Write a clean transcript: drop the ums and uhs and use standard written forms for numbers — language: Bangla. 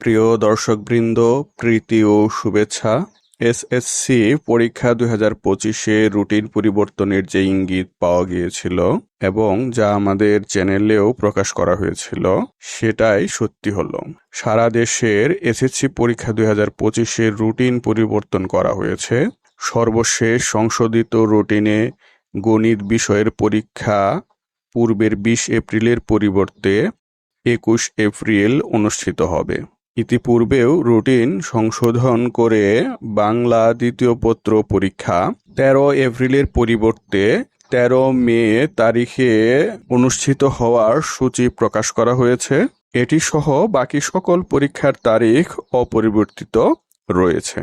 প্রিয় দর্শকবৃন্দ, প্রীতি ও শুভেচ্ছা। এসএসসি পরীক্ষা 2025-এ রুটিন পরিবর্তনের যে ইঙ্গিত পাওয়া গিয়েছিল এবং যা আমাদের চ্যানেলেও প্রকাশ করা হয়েছিল সেটাই সত্যি হলো। সারা দেশের এসএসসি পরীক্ষা 2025-এর রুটিন পরিবর্তন করা হয়েছে। সর্বশেষ সংশোধিত রুটিনে গণিত বিষয়ের পরীক্ষা পূর্বের 20 এপ্রিলের পরিবর্তে 21 এপ্রিল অনুষ্ঠিত হবে। ইতিপূর্বেও রুটিন সংশোধন করে বাংলা দ্বিতীয় পত্র পরীক্ষা 13 এপ্রিলের পরিবর্তে 13 মে তারিখে অনুষ্ঠিত হওয়ার সূচি প্রকাশ করা হয়েছে। এটি সহ বাকি সকল পরীক্ষার তারিখ অপরিবর্তিত রয়েছে।